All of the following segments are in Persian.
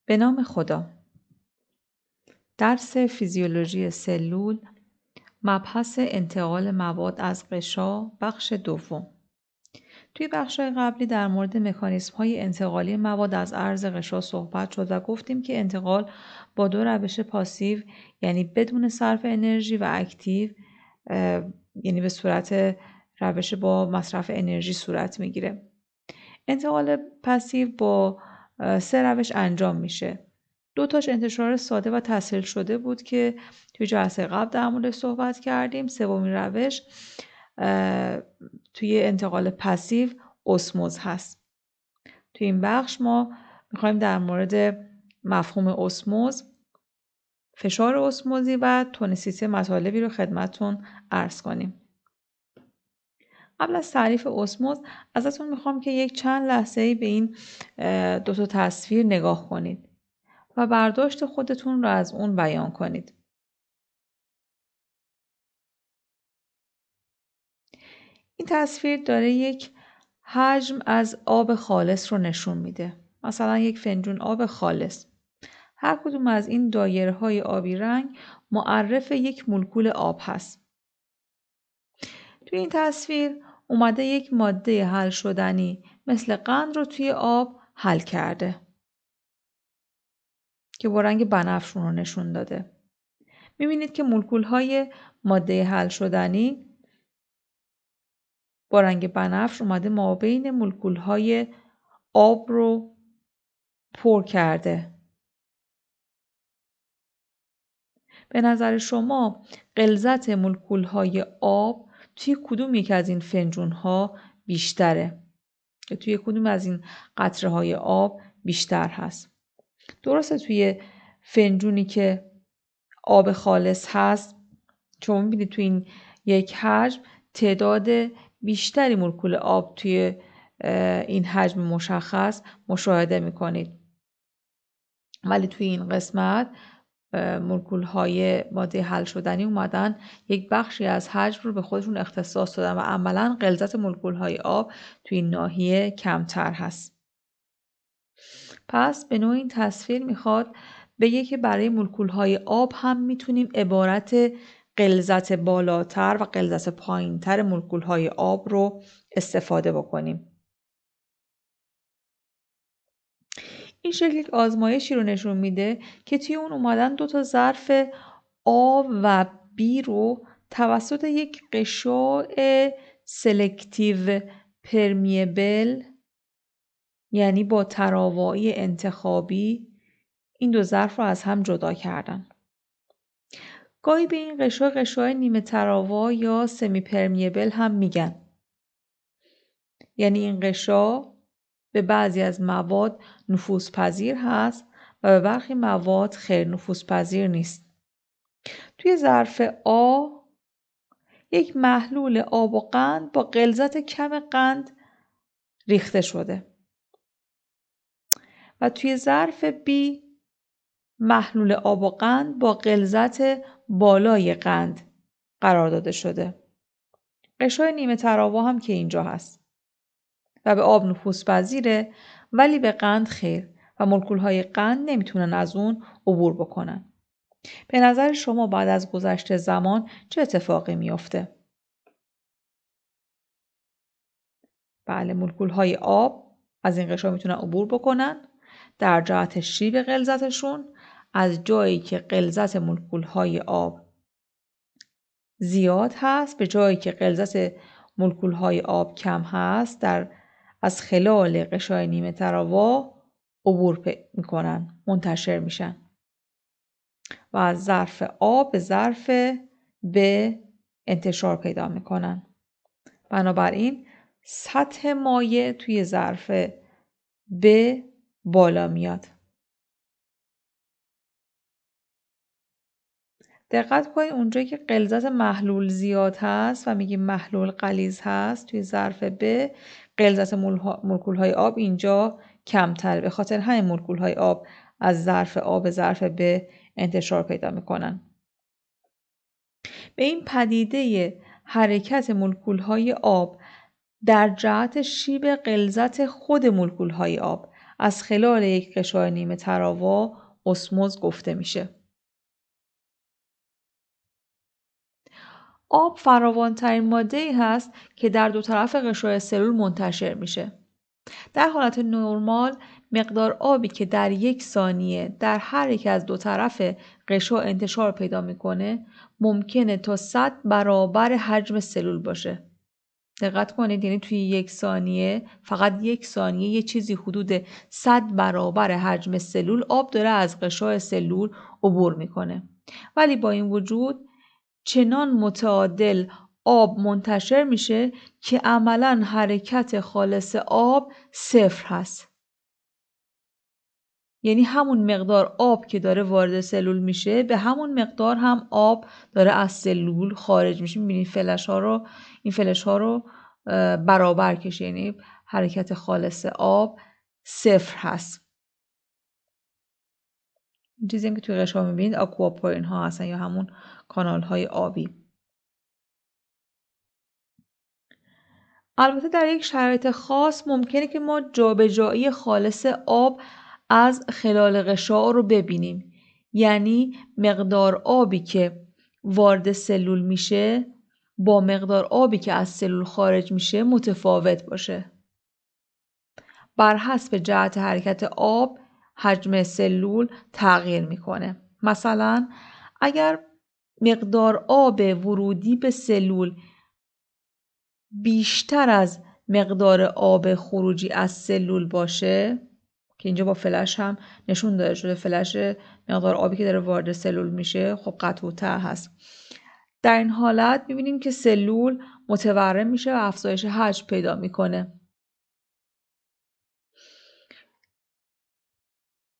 به نام خدا. درس فیزیولوژی سلول، مبحث انتقال مواد از غشا، بخش دوم. توی بخش‌های قبلی در مورد مکانیزم‌های انتقالی مواد از عرض غشا صحبت شد و گفتیم که انتقال با دو روش پاسیو، یعنی بدون صرف انرژی، و اکتیو، یعنی به صورت روش با مصرف انرژی صورت میگیره. انتقال پسیو با 3 روش انجام میشه. 2 تاش انتشار ساده و تسهیل شده بود که توی جلسه قبل در موردش صحبت کردیم. سومین روش توی انتقال پسیو اسموز هست. توی این بخش ما میخوایم در مورد مفهوم اسموز، فشار اسموزی و تونسیته مطالبی رو خدمتتون عرض کنیم. قبل از تعریف اسموز ازتون میخوام که یک چند لحظه‌ای به این 2 تا تصویر نگاه کنید و برداشت خودتون رو از اون بیان کنید. این تصویر داره یک حجم از آب خالص رو نشون میده. مثلا یک فنجون آب خالص. هر کدوم از این دایره‌های آبی رنگ معرف یک مولکول آب هست. توی این تصویر اومده یک ماده حل شدنی مثل قند رو توی آب حل کرده که با رنگ بنفشون رو نشون داده. می‌بینید که مولکول‌های ماده حل شدنی با رنگ بنفش اومده مابین مولکول‌های آب رو پر کرده. به نظر شما غلظت مولکول‌های آب توی کدوم یک از این فنجون‌ها بیشتره؟ که توی کدوم از این قطره‌های آب بیشتر هست؟ درسته توی فنجونی که آب خالص هست، شما می‌بینید توی این یک حجم تعداد بیشتری مولکول آب توی این حجم مشخص مشاهده می‌کنید. ولی توی این قسمت مولکول‌های ماده حل شدنی اومدن یک بخشی از حجم رو به خودشون اختصاص دادن و عملاً غلظت مولکول‌های آب توی این ناحیه کمتر هست. پس به نوع این تصویر میخواد بگه که برای مولکول‌های آب هم میتونیم عبارت غلظت بالاتر و غلظت پایینتر مولکول‌های آب رو استفاده بکنیم. این شکل یک آزمایشی رو نشون میده که توی اون اومدن 2 تا ظرف آ و B رو توسط یک غشاء سلکتیو پرمیبل، یعنی با تراوایی انتخابی، این 2 ظرف رو از هم جدا کردن. گاهی به این غشای نیمه تراوا یا سمی پرمیبل هم میگن. یعنی این غشا به بعضی از مواد نفوذپذیر هست و به برخی مواد خیر نفوذپذیر نیست. توی ظرف آ یک محلول آب و قند با غلظت کم قند ریخته شده و توی ظرف B محلول آب و قند با غلظت بالای قند قرار داده شده. غشای نیمه تراوا هم که اینجا هست و به آب نفوذپذیره ولی به قند خیر و مولکول‌های قند نمیتونن از اون عبور بکنن. به نظر شما بعد از گذشت زمان چه اتفاقی میفته؟ بله، مولکول‌های آب از این غشا میتونن عبور بکنن در جهت شیب غلظتشون از جایی که غلظت مولکول‌های آب زیاد هست به جایی که غلظت مولکول‌های آب کم هست از خلال غشای نیمه تراوا عبور میکنن، منتشر میشن و از ظرف آ به ظرف ب انتشار پیدا میکنن. بنابراین سطح مایع توی ظرف ب بالا میاد. دقت کنید اونجایی که غلظت محلول زیاد هست و میگیم محلول غلیظ هست توی ظرف ب، غلظت مولکول‌های آب اینجا کمتره. به خاطر همین مولکول‌های آب از ظرف آ به ظرف ب انتشار پیدا میکنن. به این پدیده حرکت مولکول‌های آب در جهت شیب غلظت خود مولکول‌های آب از خلال یک غشای نیمه تراوا اسموز گفته میشه. آب فراوان‌ترین ماده‌ای هست که در دو طرف غشای سلول منتشر میشه. در حالت نرمال مقدار آبی که در یک ثانیه در هر یک از دو طرف غشا انتشار پیدا میکنه ممکنه تا 100 برابر حجم سلول باشه. دقت کنید، یعنی توی یک ثانیه، فقط یک ثانیه، یه چیزی حدود 100 برابر حجم سلول آب داره از غشای سلول عبور میکنه. ولی با این وجود چنان متعادل آب منتشر میشه که عملاً حرکت خالص آب صفر هست. یعنی همون مقدار آب که داره وارد سلول میشه به همون مقدار هم آب داره از سلول خارج میشه. میبینید این فلش ها رو برابر کشه، یعنی حرکت خالص آب صفر هست. این چیزی هم که توی قشا میبینید آکواپورین ها هستن یا همون کانال های آبی. البته در یک شرایط خاص ممکنه که ما جابجایی خالص آب از خلال غشا رو ببینیم. یعنی مقدار آبی که وارد سلول میشه با مقدار آبی که از سلول خارج میشه متفاوت باشه. بر حسب جهت حرکت آب حجم سلول تغییر میکنه. مثلا اگر مقدار آب ورودی به سلول بیشتر از مقدار آب خروجی از سلول باشه که اینجا با فلش هم نشون داده شده، فلش مقدار آبی که داره وارد سلول میشه خب قطع‌الطر هست. در این حالت میبینیم که سلول متورم میشه و افزایش حجم پیدا میکنه.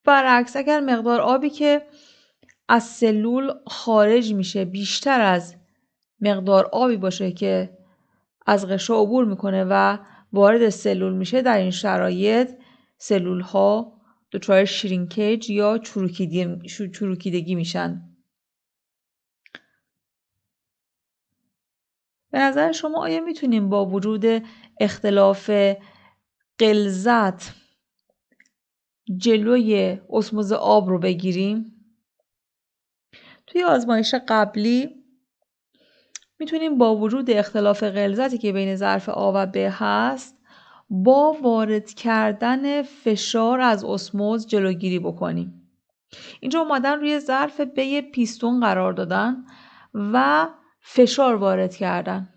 برعکس اگر مقدار آبی که از سلول خارج میشه بیشتر از مقدار آبی باشه که از غشا عبور میکنه و وارد سلول میشه، در این شرایط سلول ها دچار شرینکیج یا چروکیدگی میشن. به نظر شما آیا میتونیم با وجود اختلاف غلظت جلوی اسموز آب رو بگیریم؟ توی آزمایش قبلی میتونیم با وجود اختلاف غلظتی که بین ظرف آ و ب هست با وارد کردن فشار از اسموز جلوگیری بکنیم. اینجا اومدن روی ظرف ب یه پیستون قرار دادن و فشار وارد کردن.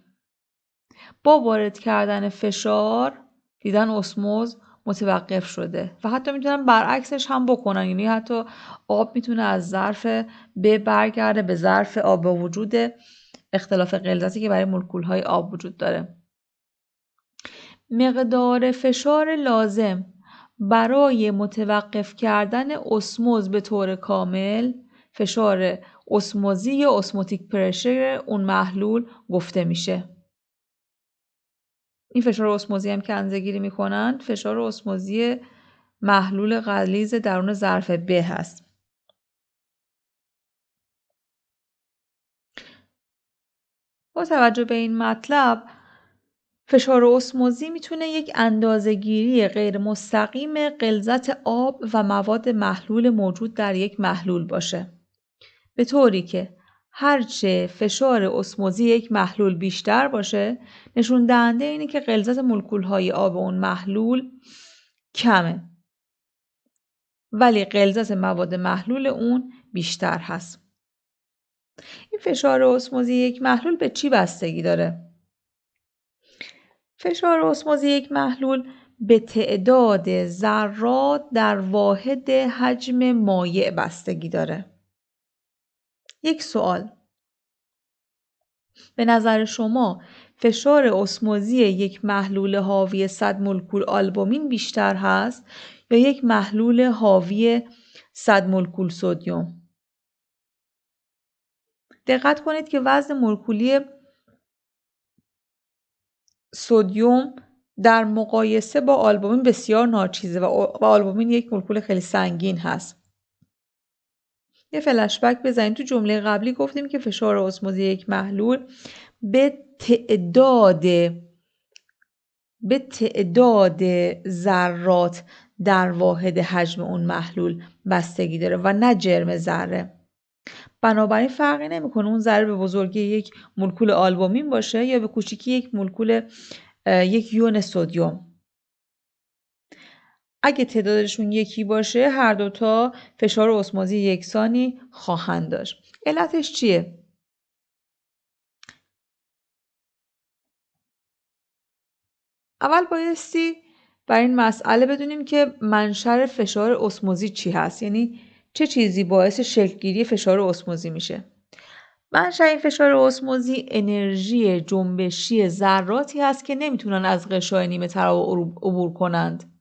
با وارد کردن فشار دیدن اسموز متوقف شده و حتی میتونن برعکسش هم بکنن، یعنی حتی آب میتونه از ظرف ب برگرده به ظرف آ با وجود اختلاف غلظتی که برای مولکول‌های آب وجود داره. مقدار فشار لازم برای متوقف کردن اسموز به طور کامل فشار اسموزی یا اسموتیک پرشر اون محلول گفته میشه. این فشار اسموزی هم که اندازه‌گیری میکنن فشار اسموزی محلول غلیظ درون ظرف ب هست. با توجه به این مطلب فشار اسموزی میتونه یک اندازه‌گیری غیر مستقیم غلظت آب و مواد محلول موجود در یک محلول باشه، به طوری که هرچه فشار اسموزی یک محلول بیشتر باشه نشون دهنده اینه که غلظت مولکول‌های آب اون محلول کمه ولی غلظت مواد محلول اون بیشتر هست. این فشار اسموزی یک محلول به چی بستگی داره؟ فشار اسموزی یک محلول به تعداد ذرات در واحد حجم مایع بستگی داره. یک سوال: به نظر شما فشار اسموزی یک محلول حاوی 100 مولکول آلبومین بیشتر هست یا یک محلول حاوی 100 مولکول سدیم؟ دقت کنید که وزن مولکولی سدیم در مقایسه با آلبومین بسیار ناچیزه و آلبومین یک مولکول خیلی سنگین هست. یه فلش بک بزنید. تو جمله قبلی گفتیم که فشار اسموزی یک محلول به تعداد ذرات در واحد حجم اون محلول بستگی داره و نه جرم ذره. بنابراین فرقی نمیکنه اون ذره به بزرگی یک مولکول آلبومین باشه یا به کوچیکی یک مولکول یک یون سدیم. اگه تعدادشون یکی باشه هر دوتا فشار اسموزی یکسانی خواهند داشت. علتش چیه؟ اول بایستی بر این مسئله بدونیم که منشأ فشار اسموزی چی هست، یعنی چه چیزی باعث شکلگیری فشار اسموزی میشه. منشأ این فشار اسموزی انرژی جنبشی ذراتی هست که نمیتونن از غشای نیمه طراوه عبور کنند.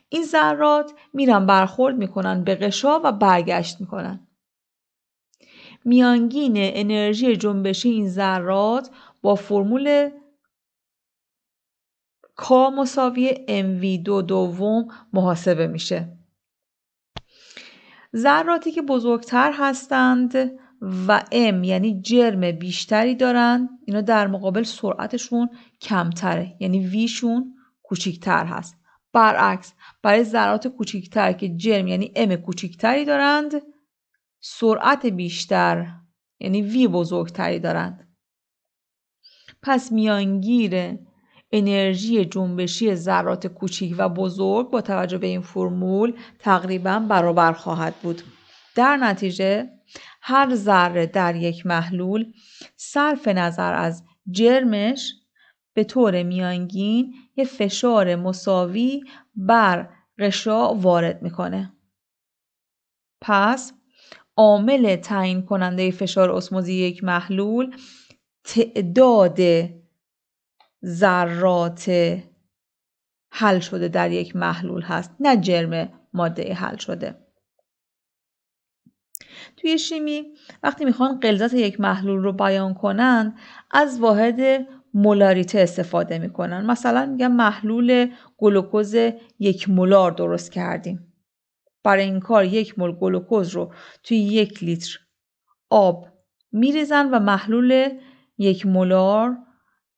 این ذرات میرن برخورد میکنن به غشا و برگشت میکنن. میانگین انرژی جنبشی این ذرات با فرمول K مساوی mv2 دوم محاسبه میشه. ذراتی که بزرگتر هستند و m یعنی جرم بیشتری دارند، اینا در مقابل سرعتشون کمتره، یعنی v شون کوچیکتر هست. برعکس برای ذرات کوچیکتر که جرم یعنی m کوچیکتری دارند، سرعت بیشتر یعنی v بزرگتری دارند. پس میانگین انرژی جنبشی ذرات کوچیک و بزرگ با توجه به این فرمول تقریباً برابر خواهد بود. در نتیجه هر ذره در یک محلول صرف نظر از جرمش به طور میانگین یک فشار مساوی بر غشا وارد میکنه. پس عامل تعیین کننده فشار اسموزی یک محلول تعداد ذرات حل شده در یک محلول هست، نه جرم ماده حل شده. توی شیمی وقتی میخوان غلظت یک محلول رو بیان کنن از واحد مولاریته استفاده میکنن. مثلا میگن محلول گلوکوز 1 مولار درست کردیم. برای این کار 1 مول گلوکوز رو توی 1 لیتر آب میریزن و محلول 1 مولار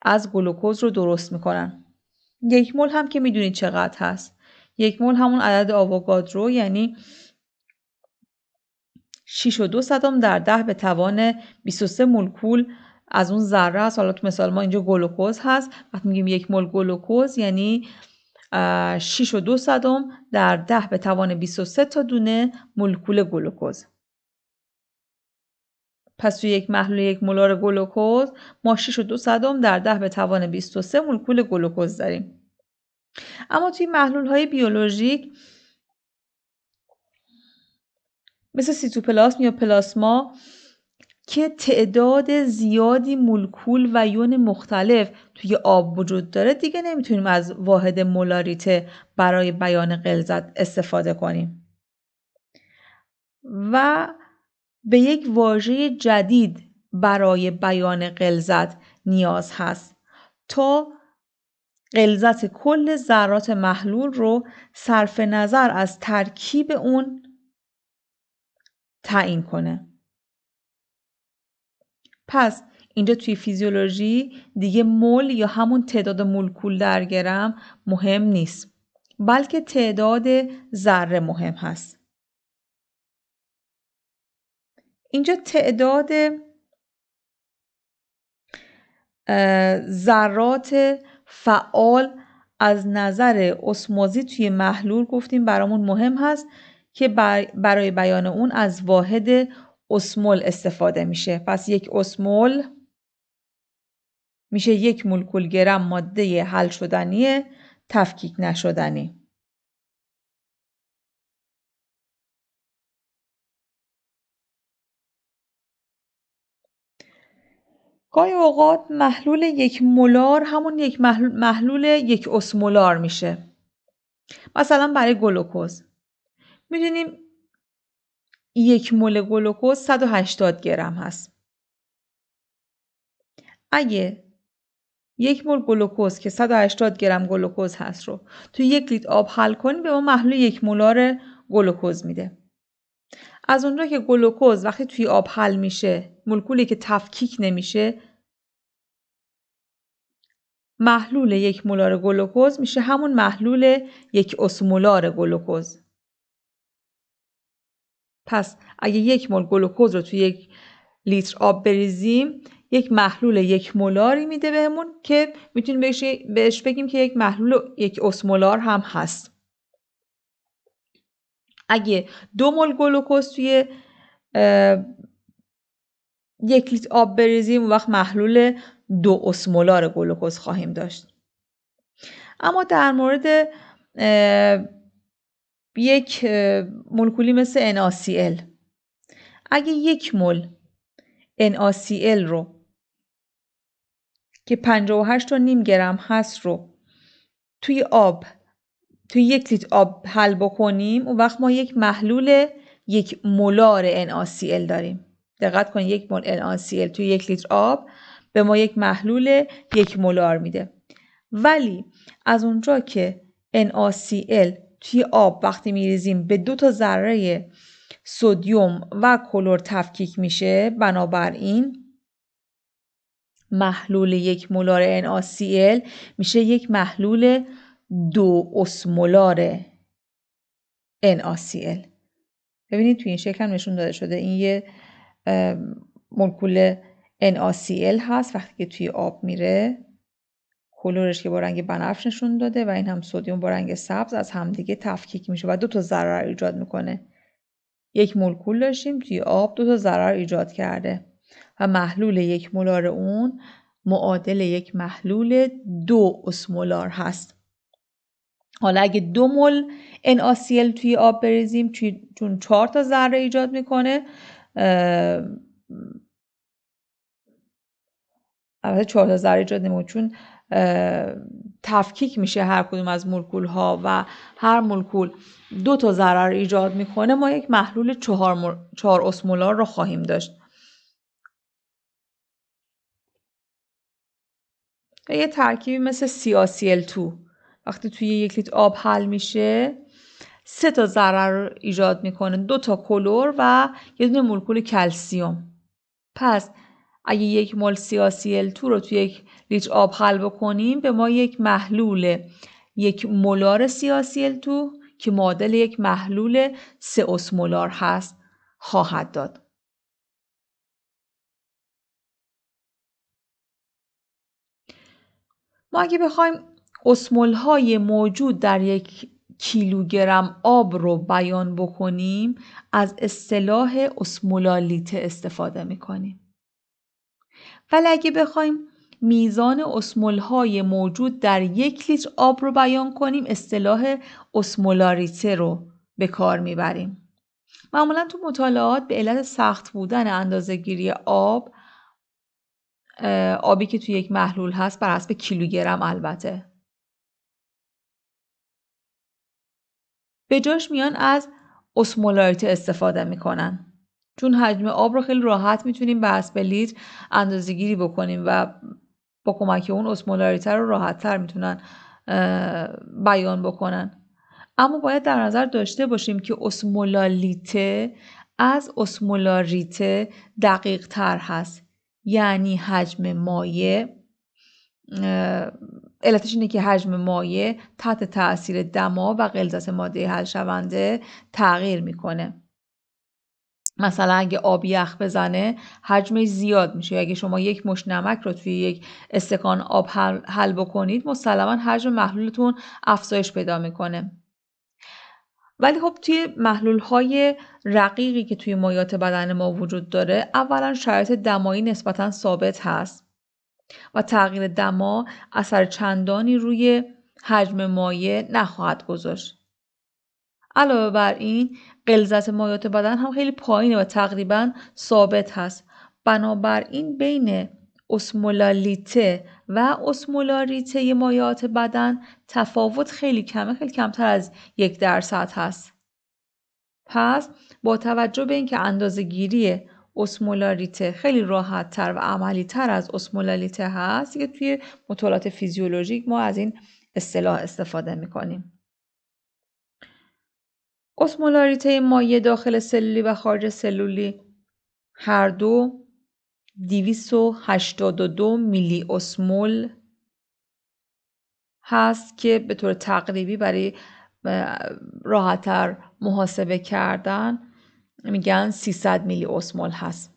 از گلوکوز رو درست میکنن. 1 مول هم که میدونید چقدر هست. 1 مول همون عدد آووگادرو یعنی 6.2 در 10 به توان 23 مولکول از اون ذره است. حالا تو مثال ما اینجا گلوکوز هست. وقتی میگیم 1 مول گلوکوز یعنی 6.2 در 10 به توان 23 تا دونه مولکول گلوکوز. پس توی یک محلول 1 مولار گلوکوز ما 6.2 در 10 به توان 23 مولکول گلوکوز داریم. اما توی محلول‌های بیولوژیک مثل سیتوپلاسم یا پلاسما که تعداد زیادی مولکول و یون مختلف توی آب وجود داره دیگه نمیتونیم از واحد مولاریته برای بیان غلظت استفاده کنیم و به یک واژه جدید برای بیان غلظت نیاز هست تا غلظت کل ذرات محلول رو صرف نظر از ترکیب اون تعیین کنه. پس اینجا توی فیزیولوژی دیگه مول یا همون تعداد مولکول در گرم مهم نیست، بلکه تعداد ذره مهم هست. اینجا تعداد ذرات فعال از نظر اسموزی توی محلول گفتیم برامون مهم هست که برای بیان اون از واحد اسمول استفاده میشه. پس 1 اسمول میشه 1 مولکول گرم ماده حل شدنی تفکیک نشدنی. گاهی اوقات محلول 1 مولار همون یک محلول 1 اسمولار میشه. مثلا برای گلوکوز میدونیم 1 مول گلوکوز 180 گرم هست. اگه 1 مول گلوکوز که 180 گرم گلوکوز هست رو توی 1 لیتر آب حل کنیم به ما محلول 1 مولار گلوکوز میده. از اونجا که گلوکوز وقتی توی آب حل میشه مولکولی که تفکیک نمیشه محلول 1 مولار گلوکوز میشه همون محلول 1 اسمولار گلوکوز. پس اگه 1 مول گلوکوز رو توی 1 لیتر آب بریزیم، یک محلول 1 مولاری میده بهمون که میتونیم بهش بگیم که یک محلول 1 اسمولار هم هست. اگه 2 مول گلوکوز توی 1 لیتر آب بریزیم، اون وقت محلول 2 اسمولار گلوکوز خواهیم داشت. اما در مورد یک مولکولی مثل NaCl، اگه 1 مول NaCl رو که 58.5 گرم هست رو توی 1 لیتر آب حل بکنیم، اون وقت ما یک محلول 1 مولار NaCl داریم. دقت کنید 1 مول NaCl توی 1 لیتر آب به ما یک محلول 1 مولار میده. ولی از اونجا که NaCl توی آب وقتی میریزیم به 2 تا ذره سدیم و کلور تفکیک میشه، بنابراین محلول 1 مولار NaCl میشه یک محلول 2 اسمولار NaCl. ببینید توی این شکل هم نشون داده شده. این یه مولکول NaCl هست. وقتی که توی آب میره، کلورش که با رنگ بنفش نشون داده و این هم سدیم با رنگ سبز از همدیگه تفکیک میشه و 2 تا ضرر ایجاد میکنه. یک مولکول داشتیم توی آب 2 تا ضرر ایجاد کرده و محلول 1 مولار اون معادل یک محلول 2 اسمولار هست. حالا اگه 2 مول NaCl توی آب بریزیم، چون 4 تا ذره ایجاد میکنه، البته 4 تا ذره ایجاد نمیکنه چون تفکیک میشه هر کدوم از مولکول ها و هر مولکول 2 تا ضرر ایجاد میکنه، ما یک محلول 4 اسمولار رو خواهیم داشت. یه ترکیبی مثل CaCl2 وقتی توی 1 لیتر آب حل میشه 3 تا ضرر ایجاد میکنه، 2 تا کلور و یه دونه مولکول کلسیم. پس اگه 1 مول CaCl2 رو توی 1 لیتر آب حل بکنیم، به ما یک محلول 1 مولار CaCl2 که معادل یک محلول 3 اسمولار هست خواهد داد. ما اگه بخوایم اسمول‌های موجود در 1 کیلوگرم آب رو بیان بکنیم، از اصطلاح اسمولالیته استفاده می‌کنیم. ولی اگه بخوایم میزان اسمول‌های موجود در 1 لیتر آب رو بیان کنیم، اصطلاح اسمولاریته رو به کار میبریم. معمولا تو مطالعات به علت سخت بودن اندازه‌گیری آبی که توی یک محلول هست بر حسب کیلوگرم البته، به جاش میان از اسمولاریته استفاده میکنن، چون حجم آب رو خیلی راحت میتونیم بر حسب لیتر اندازه‌گیری بکنیم و با کمک اون اسمولاریته رو راحت‌تر میتونن بیان بکنن. اما باید در نظر داشته باشیم که اسمولالیته از اسمولاریته دقیق تر هست. یعنی حجم مایع، علتش اینه که حجم مایع تحت تأثیر دما و غلظت ماده حل شونده تغییر میکنه. مثلا اگه آب یخ بزنه حجمش زیاد میشه. اگه شما 1 مشت نمک رو توی 1 استکان آب حل بکنید، مسلما حجم محلولتون افزایش پیدا میکنه. ولی خب توی محلول‌های رقیقی که توی مایعات بدن ما وجود داره، اولا شرایط دمایی نسبتاً ثابت هست و تغییر دما اثر چندانی روی حجم مایع نخواهد گذاشت. علاوه بر این غلظت مایعات بدن هم خیلی پایینه و تقریباً ثابت هست. بنابراین بین اسمولالیته و اسمولاریته مایعات بدن تفاوت خیلی کمه، خیلی کمتر از 1% هست. پس با توجه به اینکه اندازه‌گیری اسمولاریته خیلی راحت تر و عملی تر از اسمولالیته هست، که توی مطالعات فیزیولوژیک ما از این اصطلاح استفاده میکنیم. اسمولاریته مایع داخل سلولی و خارج سلولی هر دو 282 میلی اسمول هست که به طور تقریبی برای راحت‌تر محاسبه کردن میگن 300 میلی اسمول هست.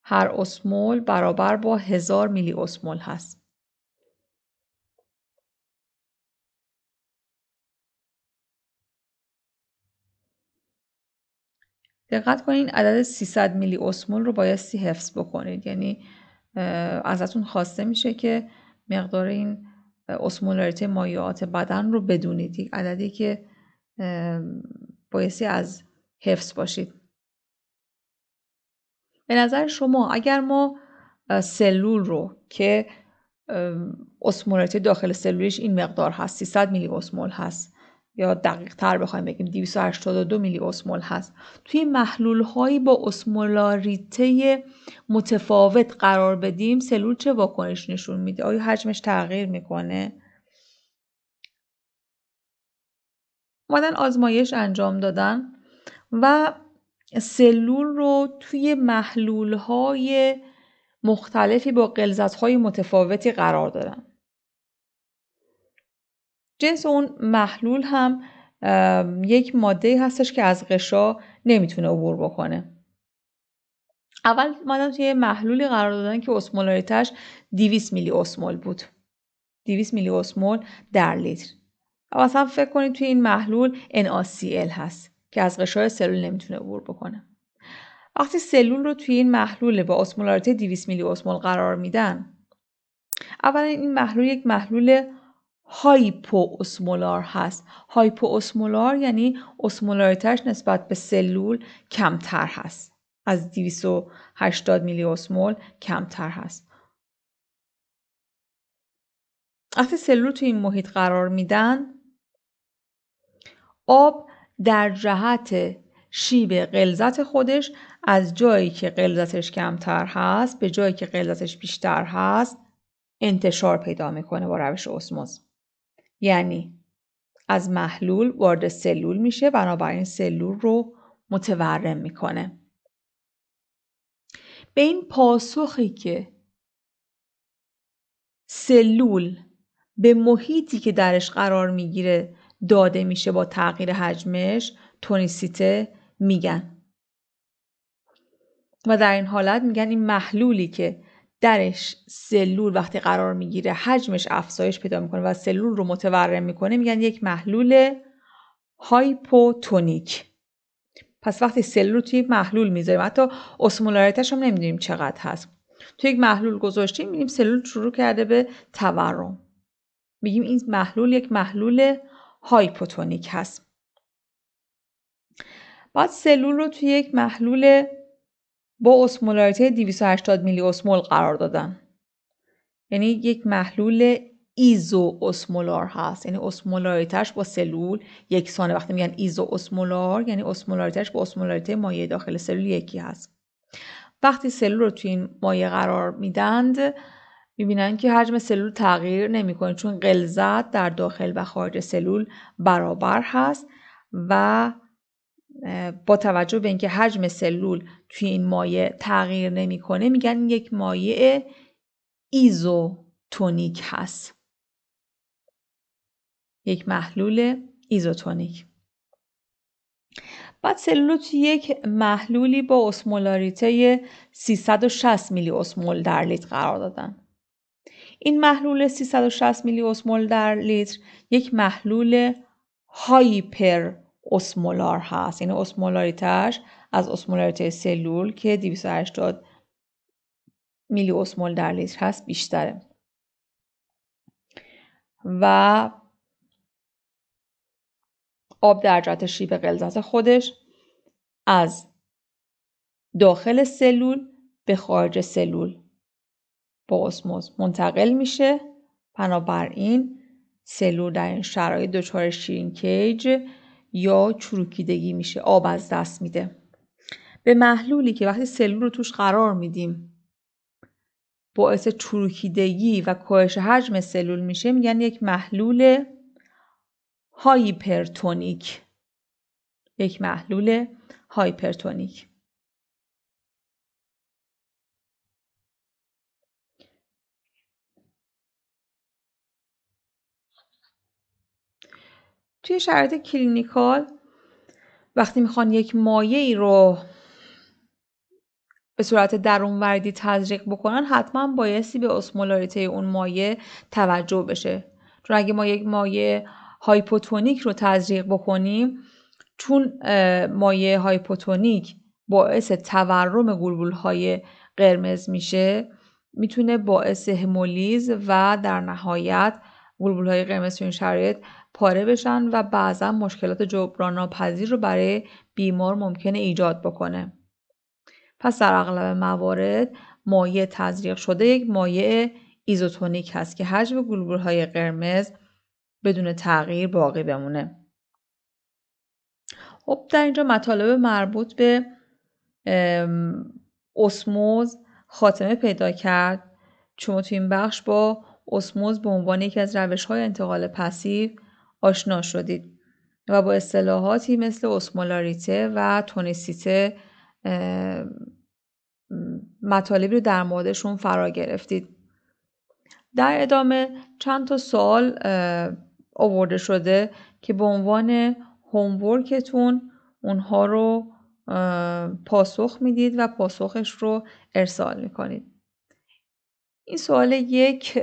هر اسمول برابر با 1000 میلی اسمول هست. دقت کنین عدد 300 میلی اسمول رو بایستی حفظ بکنید. یعنی ازتون خواسته میشه که مقدار این اسمولاریته مایعات بدن رو بدونید. یک عددی که بایستی از حفظ باشید. به نظر شما اگر ما سلول رو که اسمولاریته داخل سلولیش این مقدار هست، 300 میلی اسمول هست، یا دقیق تر بخوایم بگیم 282 میلی اسمول هست، توی محلول هایی با اسمولاریته متفاوت قرار بدیم، سلول چه واکنش نشون میده؟ آیا حجمش تغییر میکنه؟ اومدن آزمایش انجام دادن و سلول رو توی محلول های مختلفی با غلظت های متفاوتی قرار دادن. جنس اون محلول هم یک ماده هستش که از غشا نمیتونه عبور بکنه. اول اومدن توی محلولی قرار دادن که اسمولاریتش 200 میلی اسمول بود. 200 میلی اسمول در لیتر. مثلا فکر کنید توی این محلول NaCl هست که از قشای سلول نمیتونه عبور بکنه. وقتی سلول رو توی این محلول با اسمولاریته 200 میلی اسمول قرار میدن، اولا این محلول یک محلول هایپو اسمولار هست. هایپو اسمولار یعنی اسمولاریتش نسبت به سلول کمتر هست. از 280 میلی اسمول کمتر هست. وقتی سلول توی این محیط قرار میدن، آب در جهت شیب غلظت خودش از جایی که غلظتش کمتر هست به جایی که غلظتش بیشتر هست انتشار پیدا میکنه با روش اسموز. یعنی از محلول وارد سلول میشه، بنابراین سلول رو متورم میکنه. به این پاسخی که سلول به محیطی که درش قرار میگیره داده میشه با تغییر حجمش تونیسیته میگن. و در این حالت میگن این محلولی که درش سلول وقتی قرار میگیره حجمش افزایش پیدا میکنه و سلول رو متورم میکنه میگن یک محلول هایپوتونیک. پس وقتی سلول رو توی یک محلول میذاریم، حتی اسمولاریتش هم نمیدونیم چقدر هست، توی یک محلول گذاشتیم میبینیم سلول شروع کرده به تورم، میگیم این محلول یک محلول هایپوتونیک هست. بعد سلول رو توی یک محلول با اسمولاریته 280 میلی اسمول قرار دادن. یعنی یک محلول ایزو اسمولار هست. یعنی اسمولاریتش با سلول یکسانه. وقتی میگن ایزو اسمولار یعنی اسمولاریتش با اسمولاریته مایع داخل سلول یکی هست. وقتی سلول رو توی این مایع قرار میدند میبینن که حجم سلول تغییر نمیکنه، چون غلظت در داخل و خارج سلول برابر هست و با توجه به اینکه حجم سلول توی این مایع تغییر نمیکنه میگن یک مایع ایزوتونیک هست. یک محلول ایزوتونیک. بعد سلول رو توی یک محلولی با اسمولاریته 360 میلی اسمول در لیتر قرار دادن. این محلول 360 میلی اسمول در لیتر یک محلول هایپر اسمولار هست. یعنی اسمولاریتش از اسمولاریته سلول که 280 میلی اسمول در لیتر هست بیشتره و آب در جهت شیب غلظت خودش از داخل سلول به خارج سلول با اسموز منتقل میشه. بنابراین سلول در این شرایط دچار شرینکیج یا چروکیدگی میشه، آب از دست میده. به محلولی که وقتی سلول رو توش قرار میدیم باعث چروکیدگی و کاهش حجم سلول میشه میگن یک محلول هایپرتونیک. یک محلول هایپرتونیک. توی شرایط کلینیکال وقتی میخوان یک مایعی رو به صورت درونوردی تزریق بکنن حتما بایستی به اسمولاریته اون مایع توجه بشه. چون اگه ما یک مایع هایپوتونیک رو تزریق بکنیم، چون مایع هایپوتونیک باعث تورم گلبولهای قرمز میشه، میتونه باعث همولیز و در نهایت گلبولهای قرمز تو این شرایط پاره بشن و بعضا مشکلات جبران ناپذیر رو برای بیمار ممکنه ایجاد بکنه. پس در اغلب موارد مایع تزریق شده یک مایع ایزوتونیک هست که حجم گلبولهای قرمز بدون تغییر باقی بمونه. خب در اینجا مطالب مربوط به اسموز خاتمه پیدا کرد، چون تو این بخش با اسموز به عنوان یکی از روش‌های انتقال پسیو آشنا شدید و با اصطلاحاتی مثل اسمولاریته و تونیسیته مطالبی رو در موردشون فرا گرفتید. در ادامه چند تا سوال آورده شده که به عنوان هومورکتون اونها رو پاسخ میدید و پاسخش رو ارسال میکنید. این سوال یک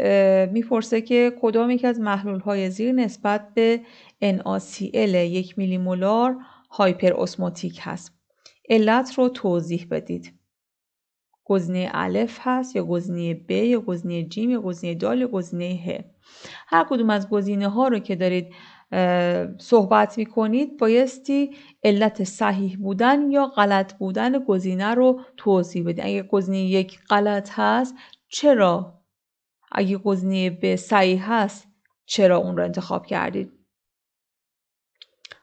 میپرسه که کدام یک از محلول‌های زیر نسبت به NaCl 1 میلی مولار هایپر اسموتیک هست؟ علت رو توضیح بدید. گزینه الف هست یا گزینه ب یا گزینه ج یا گزینه د یا گزینه ه. هر کدوم از گزینه ها رو که دارید صحبت میکنید بایستی علت صحیح بودن یا غلط بودن گزینه رو توضیح بدید. اگه گزینه یک غلط هست چرا؟ اگه گزینه ب صحیح هست چرا اون رو انتخاب کردید؟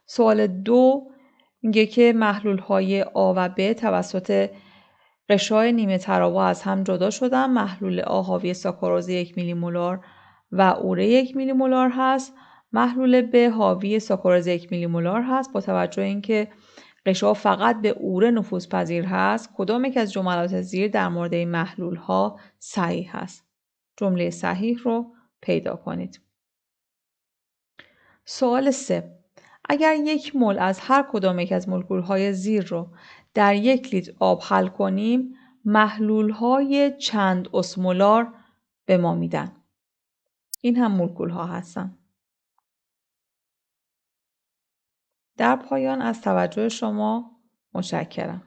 سوال 2 میگه که محلول های آ و ب توسط غشای نیمه تراوا از هم جدا شدن. محلول آ حاوی ساکاروز 1 میلی مولار و اوره 1 میلی مولار هست. محلول ب حاوی ساکاروز 1 میلی مولار هست. با توجه اینکه غشا فقط به اوره نفوذپذیر هست، کدام یک از جملات زیر در مورد این محلول ها صحیح هست؟ جمله صحیح رو پیدا کنید. سوال 3. اگر 1 مول از هر کدام یک از مولکول‌های زیر رو در 1 لیتر آب حل کنیم، محلول‌های چند اسمولار به ما میدن؟ این هم مولکول‌ها هستن. در پایان از توجه شما متشکرم.